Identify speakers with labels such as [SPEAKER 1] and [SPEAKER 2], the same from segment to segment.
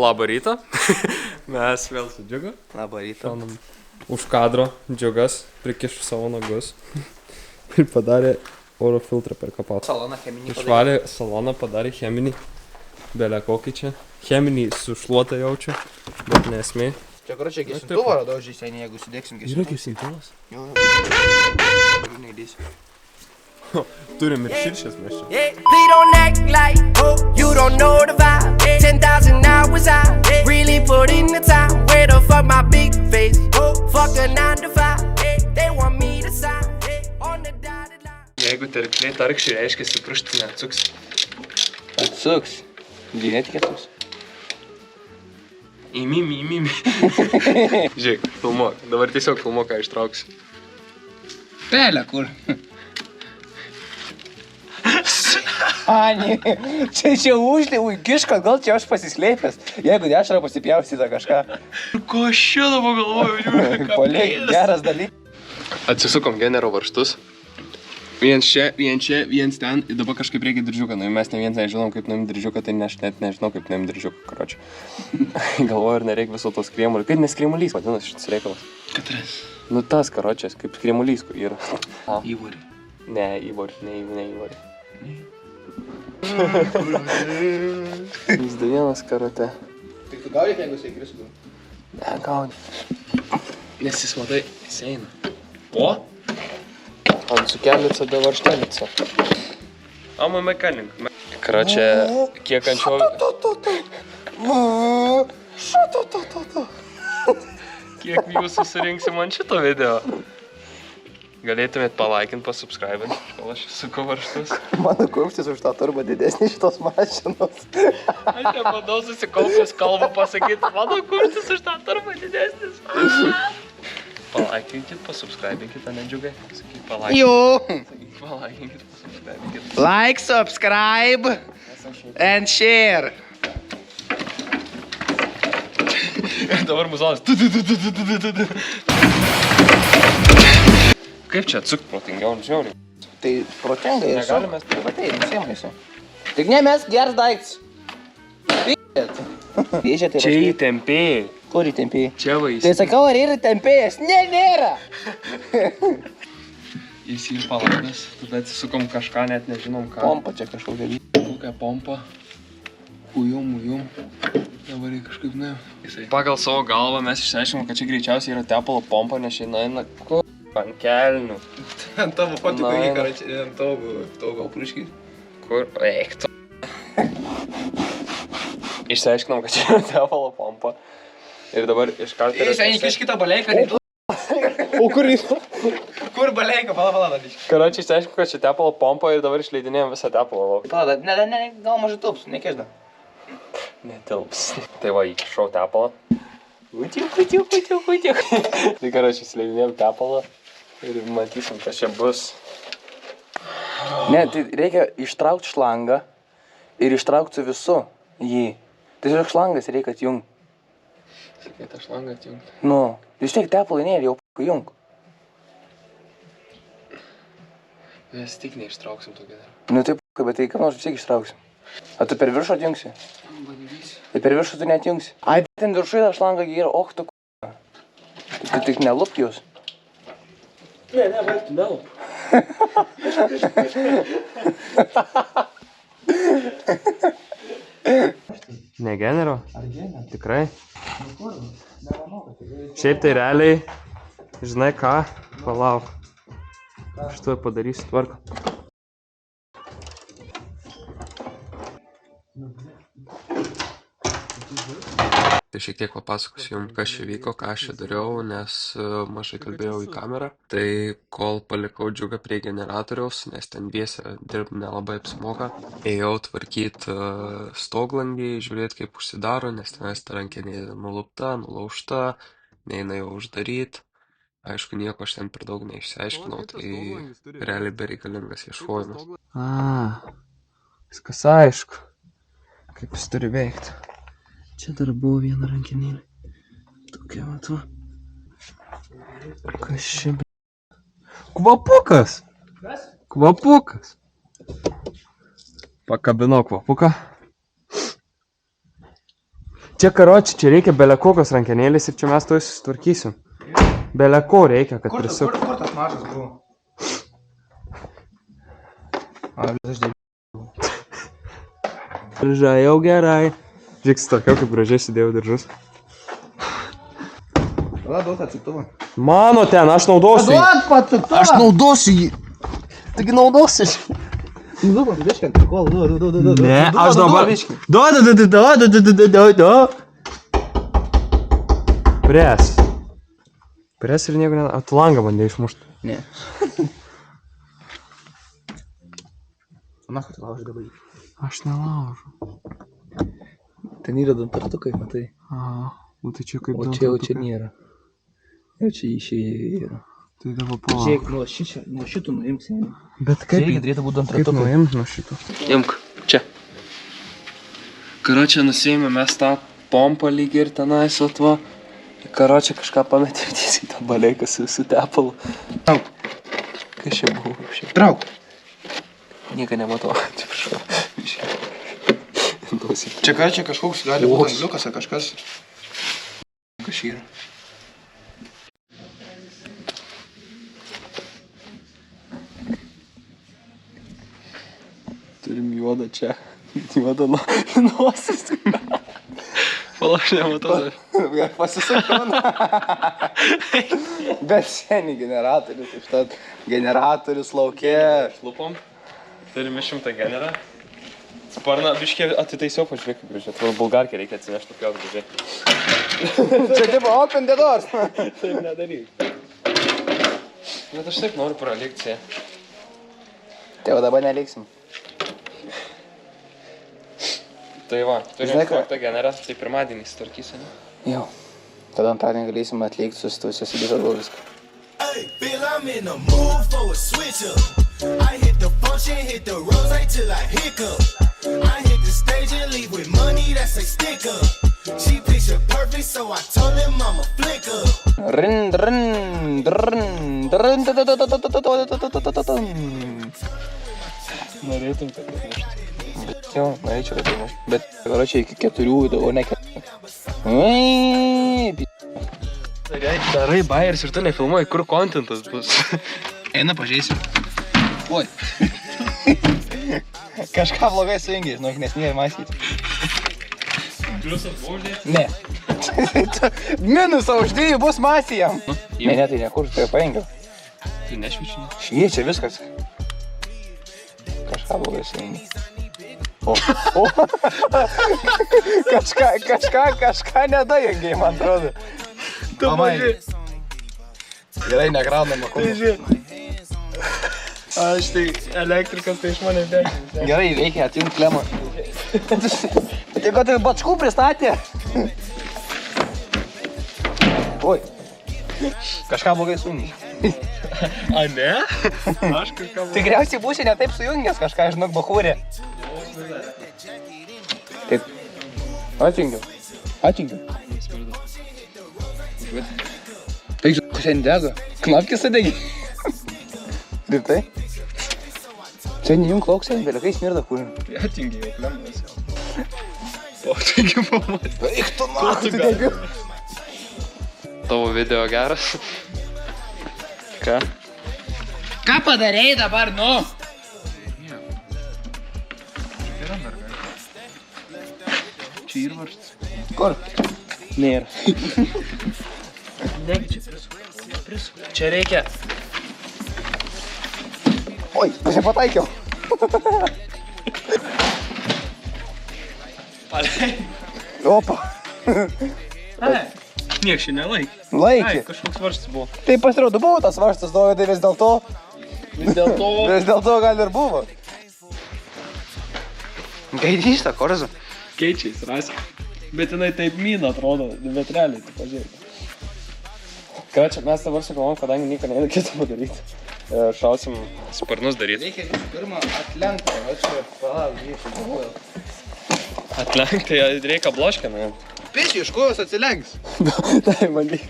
[SPEAKER 1] Labą rytą. Mes vėl su Džiugu.
[SPEAKER 2] Labą rytą.
[SPEAKER 1] Už kadro Džiugas prikišo savo nagus ir padarė oro filtrą per kapotą.
[SPEAKER 2] Saloną cheminį padarė.
[SPEAKER 1] Išvalė saloną, padarė cheminį. Belė kokį čia. Cheminį su šluota jaučiu, bet nesmė.
[SPEAKER 2] Čia karočią gesintuvą radau žysenį, jeigu sudėksim gesintuvą.
[SPEAKER 1] Yra gesintuvas?
[SPEAKER 2] Jo. Neįdėsiu.
[SPEAKER 1] Turim ir širšės mes čia.
[SPEAKER 3] Please don't act like you don't know the vibe. 10,000 hours I really put in the time. Where the fuck my big face? Fuck a 9 to 5. They want me to sign on the dotted line.
[SPEAKER 1] Jeigu terkliai tarkščiai reiškiasi pirštų neatsuks.
[SPEAKER 2] Atsuks. Netikėtus.
[SPEAKER 1] Įmimi. Žiūrėk, filmuok. Dabar tiesiog filmuok, ką ištrauksiu.
[SPEAKER 2] Pelė kur? Ani, čia uždėjau kišką, gal čia aš pasislėpęs. Jeigu dešrą pasipjaustyta kažką.
[SPEAKER 1] Ko aš šitą pagalvoju, žiūrėk,
[SPEAKER 2] Paliek, geras dalykas.
[SPEAKER 1] Atsisukom genero varžtus. Viens čia, viens ten. Ir dabar kažkaip reikia diržiuką. Nu, mes ne viens nežinom, kaip nuim diržiuką, tai aš net nežinau, kaip nuim diržiuką, karočią. Galvoju, ar nereikia viso tos krėmulį. Kaip neskrėmulys, vadinasi šitas reikalas?
[SPEAKER 2] Katras?
[SPEAKER 1] Nu tas, karočias, kaip krėmulys yra.
[SPEAKER 2] Įvorį.
[SPEAKER 1] Ne, įvorį. Jis du vienas karate.
[SPEAKER 2] Tai tu gaudėt, jeigu jisai kristų?
[SPEAKER 1] Ne, gaudė. Nes jis, matai, jis eina. O? Ant sukelica be varštelica. Amo mekanik. Karočią, kiek anksčiau... Kiek jūsų surinksim ant šito video? Galėtumėt palaikinti, pasubscribint, kol aš suku varžtus.
[SPEAKER 2] Mano kumštis už tą turbą didesnį šitos mašinos.
[SPEAKER 1] Aš nebandau susikaupęs kalbą pasakyti, mano kumštis už tą turbą didesnis. Palaikinkit, pasubscribinkit, ane Džiugai? Sakyk, palaikinkit.
[SPEAKER 2] Jo!
[SPEAKER 1] Sakyk, palaikinkit, pasubscribinkit.
[SPEAKER 2] Like, subscribe and share.
[SPEAKER 1] Dabar muzonas. Kaip čia atsukt protingiau, žiauriai?
[SPEAKER 2] Tai protingai ir su.
[SPEAKER 1] Negalime.
[SPEAKER 2] Privatai, nusiemaisi. Tik ne mes geras daiktas. P***et. Pėžė tai
[SPEAKER 1] Čia įtempėjai.
[SPEAKER 2] Kur įtempėjai?
[SPEAKER 1] Čia
[SPEAKER 2] Tai
[SPEAKER 1] vaisiai.
[SPEAKER 2] sakau, ar yra tempėjas? Ne, nėra.
[SPEAKER 1] Jis ir palaidas. Tada atsisukom kažką, net nežinom ką.
[SPEAKER 2] Pompa čia kažkokia vyk.
[SPEAKER 1] Kokią pompą. Ujum. Dabar kažkaip ne. Pagal savo galvą mes išsiaiškinom, kad čia greičiausiai yra tepalo pompa, nes čia eina kur ant kelnių.
[SPEAKER 2] Ant tavo fotikų įkarai, ant tavo gal pruškį.
[SPEAKER 1] Kur? Eik tu. Išsiaiškinom, kad čia yra tepalo pompa. Ir dabar iš karto...
[SPEAKER 2] Iš kitą baleiką.
[SPEAKER 1] O kur jis?
[SPEAKER 2] Kur baleika? Pala.
[SPEAKER 1] Karočią išsiaiškinom, kad čia tepalo pompa ir dabar išleidinėjom visą tepalo.
[SPEAKER 2] Pala, ne, gal mažai tilps, nekežda.
[SPEAKER 1] Netilps. Tai va, įkišau tepalą. Kutiuk. Tai karočią išleidinėjom tepalą. Ir matysim, kas čia bus.
[SPEAKER 2] Ne, tai reikia ištraukti šlangą ir ištraukti su visu jį. Tai tiesiog šlangas reikia atjungti.
[SPEAKER 1] Sakai, tą šlangą atjungti.
[SPEAKER 2] Nu, vis tiek tepalai nėra, jau jung.
[SPEAKER 1] Mes tik neištrauksim tokį dar.
[SPEAKER 2] Nu taip, bet tai kam nors vis tiek ištrauksim. A tu per viršų atjungsi?
[SPEAKER 1] Bandysi.
[SPEAKER 2] Tai per viršų tu neatjungsi. Ai, ten viršui tą šlangą yra, tu k***. Tu tik nelupk jūs.
[SPEAKER 1] Ne, vaik, tu nelup. Ne genero?
[SPEAKER 2] Ar genero?
[SPEAKER 1] Tikrai?
[SPEAKER 2] Nu kur? Nemanau, kad tai
[SPEAKER 1] Šiaip tai realiai, žinai ką, palauk. Aš tuoj padarysiu tvarką. Tai šiek tiek papasakosiu jums, kas čia vyko, ką aš čia dariau, nes mažai kalbėjau į kamerą. Tai kol palikau Džiugą prie generatoriaus, nes ten dviese dirbti nelabai apsimoka, ėjau tvarkyti stoglandį, žiūrėti kaip užsidaro, nes tenais ta rankenė nulupta, nulaužta, neina jau uždaryti. Aišku, nieko aš ten per daug neišsiaiškinau, tai realiai bereikalingas ieškojimas. Viskas aišku, kaip jis turi veikti. Čia dar buvo viena rankenėlė. Tokia matau. Kas čia? Kvapukas! Kas? Kvapukas! Pakabinau kvapuką.
[SPEAKER 2] Čia karoči, čia reikia bele kokios rankenėlės ir čia mes to susitvarkysim. Bele ko reikia, kad prisuk.
[SPEAKER 4] Kur tas mažas buvo?
[SPEAKER 2] Diržai jau gerai. Žiūrėk, sutvarkiau, kaip gražiai sudėjau diržus.
[SPEAKER 4] Tada duot atsiktuvą.
[SPEAKER 2] Mano ten, aš naudosiu jį.
[SPEAKER 4] Duot patiktuvą!
[SPEAKER 2] Aš naudosiu jį. Taigi naudosiu jį.
[SPEAKER 4] Nu, biškį ant prikol, du.
[SPEAKER 2] Ne, aš dabar...
[SPEAKER 4] biškį.
[SPEAKER 2] Du. Pres. Pres ir nieko ne... Tu langą bandė išmušti.
[SPEAKER 4] Ne. Na, kad lauži dabar.
[SPEAKER 2] Aš nelaužu.
[SPEAKER 4] Ten yra dantartukai, matai.
[SPEAKER 2] O tai čia kaip
[SPEAKER 4] O čia nėra. Jau čia išėjo.
[SPEAKER 2] Tai dabar palauk.
[SPEAKER 4] Žiūrėk, nuo šitų nuimsi.
[SPEAKER 2] Bet kaip...
[SPEAKER 4] Čia turėtų būti
[SPEAKER 2] Kaip
[SPEAKER 4] dantartukai.
[SPEAKER 2] nuimt nuo šito?
[SPEAKER 1] Imk, čia. Karočią nusėjome mes tą pompą lyg ir tenais atva. Karočią kažką pametėm tiesiai tą baleiką su tepalu.
[SPEAKER 4] Trauk.
[SPEAKER 1] Kas čia buvo?
[SPEAKER 4] Trauk.
[SPEAKER 1] Nieko nematau. Atsiprašau.
[SPEAKER 4] Čia ką, čia kažkoks gali būti angliukas ar kažkas. Kas čia yra?
[SPEAKER 1] Turim juodą čia. Juodą nosis. Palauk, nematau.
[SPEAKER 4] Pasisakau. Bet seniai generatorius, užtat generatorius laukė.
[SPEAKER 1] Šlupom. Turime 100 generą. Sparną biškė atitaisiau, pažiūrėk, kaip gražiai. Tvarų bulgarkį reikia atsinešti tokios gražiai.
[SPEAKER 4] Čia tipo open the doors.
[SPEAKER 1] Taip nedaryk. Bet aš taip noriu pralikti čia.
[SPEAKER 4] Tai jau dabar neliksim.
[SPEAKER 1] Tai va, turim
[SPEAKER 4] Žinai ką?
[SPEAKER 1] tą generą, tai pirmadienį sutvarkysiu, ne?
[SPEAKER 4] Jau. Tada antradienį galėsim atlikti susitusios į visą viską.
[SPEAKER 5] Hey, Bill, I'm in the mood for a switch up. I hit the function, hit the rose till I hiccup. I hit the stage and leave with money that's a stick up. She picture perfect, so I told him I'm a flick up.
[SPEAKER 1] Norėtum, kad atneštų.
[SPEAKER 4] Jo, norėčiau, kad tai neš. Bet, karočią, iki 4, o ne 4.
[SPEAKER 1] Darai bairis ir tu nefilmuoji, kur kontentas bus.
[SPEAKER 4] Eina, pažiūrėsim. Oi. Kažką blogai sujungi, žinok, nes nėra mąstyti.
[SPEAKER 1] Pliusas baudė.
[SPEAKER 4] Ne. Minusą už 2 bus masė jam. Ne, tai nekur, tai paėngiau.
[SPEAKER 1] Tai nešvičinė.
[SPEAKER 4] Šviečia viskas. Kažką blogai sujungi. O. Kažką nedajungiai, man atrodo.
[SPEAKER 1] Tu maži.
[SPEAKER 4] Gerai, negraunama kūnų.
[SPEAKER 1] Aš tai elektrikas, tai iš manęs dėkis.
[SPEAKER 4] Gerai, reikia atjungti klemą. Jeigu tai bačkų pristatė. Oi. Kažką blogai sujungi.
[SPEAKER 1] A ne? Aš kažką...
[SPEAKER 4] Tikriausiai būsi ne taip sujungęs kažką, žinok, bachūrė. Taip. Atjungiau. Eik, šiandien dega. Knapkis sudegi. Rimtai? Čia nejunk lauksien, belekai smirda kūrin.
[SPEAKER 1] Atingi jau klemdas jau. O, taigi pamatė.
[SPEAKER 4] Eik tu naktį.
[SPEAKER 1] Tavo video geras. Ką?
[SPEAKER 4] Ką padarei dabar, nu?
[SPEAKER 1] Čia ir varštas.
[SPEAKER 4] Kur?
[SPEAKER 1] Nėra. Negi čia prisuk. Čia reikia.
[SPEAKER 4] Oi, pasipataikiau.
[SPEAKER 1] Paleid.
[SPEAKER 4] Opa.
[SPEAKER 1] Ai, nieks čia nelaikė.
[SPEAKER 4] Laikė.
[SPEAKER 1] Ai, kažkoks varžtas buvo.
[SPEAKER 4] Tai pasirodo buvo tas varžtas, tai vis dėlto.
[SPEAKER 1] Vis dėlto.
[SPEAKER 4] Vis dėlto gal ir buvo. Gaidys tą korzą.
[SPEAKER 1] Keičiais, rasi. Bet jinai taip mina atrodo, bet realiai, tai pažiūrėk. Ką čia, mes dabar sugalvom, kadangi nieko neina kito padaryti. Šausim sparnus daryti.
[SPEAKER 4] Reikia visų pirma atlenkti, o čia palauk, grįžti galvoju.
[SPEAKER 1] Atlenkti, reikia bloškę, ne?
[SPEAKER 4] Pičiai, iš kojos atsilenks.
[SPEAKER 1] Tai bandyk.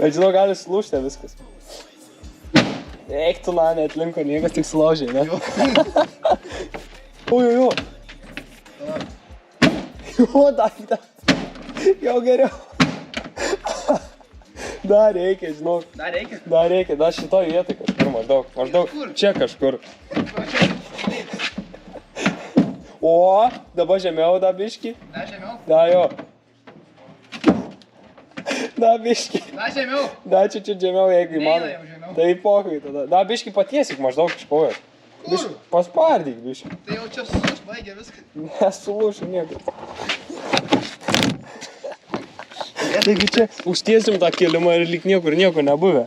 [SPEAKER 1] Bet žinau, gali sulūžti viskas. Eik tu, na, neatlinko, niekas tik sulaužė, ne? Ujuju.
[SPEAKER 2] O, dar. Jau geriau. Dar reikia, žinok.
[SPEAKER 4] Dar reikia?
[SPEAKER 2] Dar reikia, dar šitoj vietoj kažkur maždaug. Čia kažkur. O, dabar žemiau, da biški.
[SPEAKER 4] Dar žemiau?
[SPEAKER 2] Da jo. Da biški.
[SPEAKER 4] Dar žemiau?
[SPEAKER 2] Da čia žemiau, jeigu
[SPEAKER 4] Neina
[SPEAKER 2] įmanoma.
[SPEAKER 4] jau žemiau.
[SPEAKER 2] Tai pokai tada. Da biški patiesyk maždaug kažkojo. Biški, paspardyk biški.
[SPEAKER 4] Tai jau čia sušbaigė viską.
[SPEAKER 2] Nesulūšiu niekur. Taigi čia užtiesim tą kėlimą ir lyg niekur nieko nebuvę.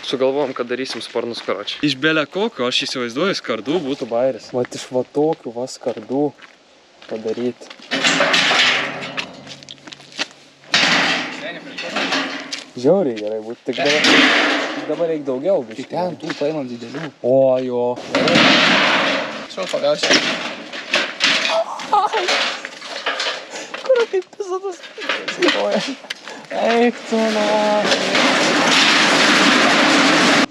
[SPEAKER 1] Sugalvojom, kad darysim sparnus karočiui.
[SPEAKER 2] Iš belė kokio, aš įsivaizduoju, skardų būtų bairis. Vat iš va tokių va skardų padaryti. Žiauriai gerai būtų, tik dabar reikia daugiau biškį.
[SPEAKER 4] Ten tų paimam didelių.
[SPEAKER 2] O, jo.
[SPEAKER 4] Šau pagausiu.
[SPEAKER 2] Kur kaip pisatas? Eik tu na.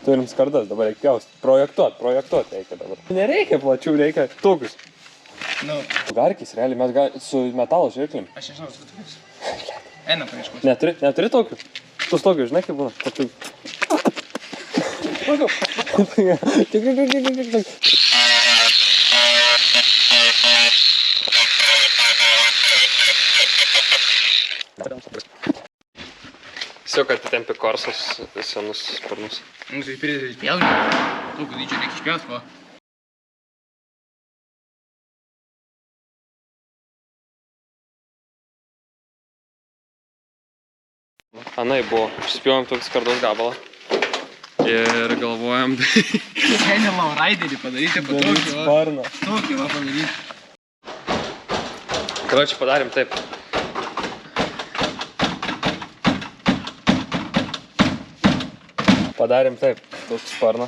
[SPEAKER 2] Turim skardas, dabar reikia pjaust. Projektuot reikia dabar. Nereikia plačių, reikia tokius.
[SPEAKER 4] Nu.
[SPEAKER 2] Garkis, realiai, mes su metalo žirklim.
[SPEAKER 4] Aš nežinau, su tokius. Einam paieškos.
[SPEAKER 2] Neturi tokių? Tu tokių, žinai kaip būna? Tokių.
[SPEAKER 1] Tiesiog, kad atitempė korsos senus sparnus.
[SPEAKER 4] Nu, tai pridėti išpjauni. Tokio dydžio reikia išpjaus, va.
[SPEAKER 1] Anai buvo, išspjovėm tokį skardos gabalą. Ir galvojam,
[SPEAKER 4] Seniai lauraiderį padaryti po tokį, va.
[SPEAKER 2] Sparną.
[SPEAKER 4] Tokį, va, padaryti.
[SPEAKER 1] karočiui padarėm taip.
[SPEAKER 2] Padarėm taip, tokį sparną.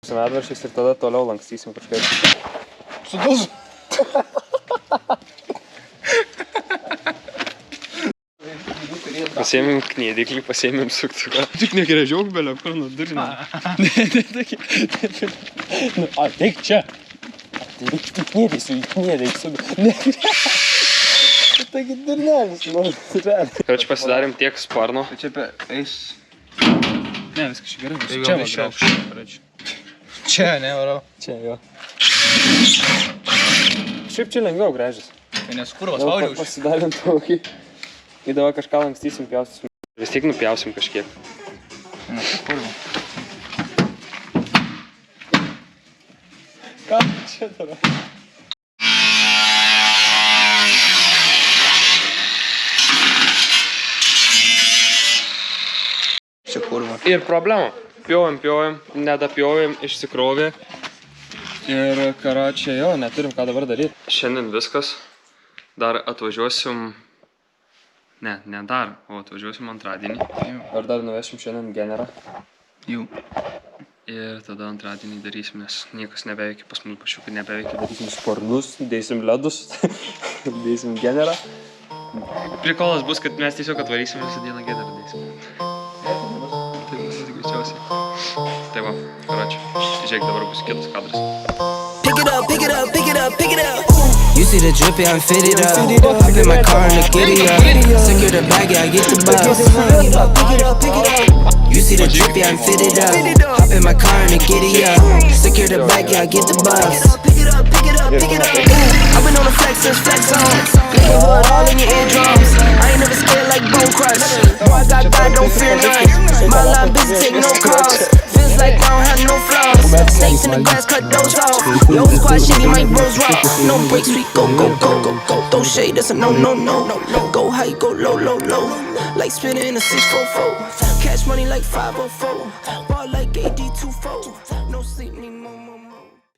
[SPEAKER 2] Su medvaršiais ir tada toliau lankstysim kažkaip.
[SPEAKER 4] Sudužu.
[SPEAKER 1] Pasiėmėm kniediklį, pasiėmėm suktuką.
[SPEAKER 2] Tik negrėžiauk belio, kur nudurinė. Ne, ateik čia. Ateik, tik kniedėk su... Taigi durnelis, nu, realiai.
[SPEAKER 1] Karočiui pasidarėm tiek sparno.
[SPEAKER 4] Tai čia eis...
[SPEAKER 2] Ne, viskas čia gerai.
[SPEAKER 4] Čia va grauš. Čia, ne, varau.
[SPEAKER 2] Čia, jo. Šiaip čia lengviau gręžis.
[SPEAKER 4] Tai nes kurvas spaudžiau už.
[SPEAKER 2] Pasidarėm tokį. Ir dabar kažką lankstysim, pjaustysim.
[SPEAKER 1] Vis tiek nupjausim kažkiek.
[SPEAKER 4] Na, kurva.
[SPEAKER 2] Ką tu čia darai?
[SPEAKER 4] Čia kurva.
[SPEAKER 1] Ir problema. Pjovėm, nedapjovėm, išsikrovė.
[SPEAKER 2] Ir karočiui, jo, neturim ką dabar daryti.
[SPEAKER 1] Šiandien viskas. Dar atvažiuosim... Ne dar, o atvažiuosim antradienį.
[SPEAKER 2] Ar dar nuvešim šiandien generą?
[SPEAKER 4] Jau.
[SPEAKER 1] Ir tada antradienį darysim, nes niekas nebeveikia, pas mus pašiukai nebeveikia.
[SPEAKER 2] Darysim sparnus, dėsim ledus, dėsim generą.
[SPEAKER 1] Prikolas bus, kad mes tiesiog atvarysim visą dieną generą dėsim. Tai bus greičiausiai. Tai va, karočiui. Žiūrėk, dabar bus kitas kadras.
[SPEAKER 3] Pick it up, pick it up, pick it up, pick it up. You see the drip, yeah, I'm fitted up. Hop in my car and the giddy up. Secure the bag, yeah, I get the bus. Pick it up, pick it up, pick it up. You see the drip, yeah, I'm fitted up. Hop in my car and the giddy up. Secure the bag, yeah, I get the bus. Pick it up, pick it up, pick it up. I've been on the flex since flex on. Licking hood all in your eardrums. I ain't never scared like Bone Crush. Boy, I got God, don't fear none. My line busy, take no calls. Feels like I don't have no flaws. Snakes in the grass, cut those off. Yo, squad shitty, my bros raw. No breaks, we go, go, go, go, go. Throw shade, that's a no, no, no, no, no. Go high, go low, low, low. Like spinning in a 644. Cash money like 504. Ball like AD24. No sleep, need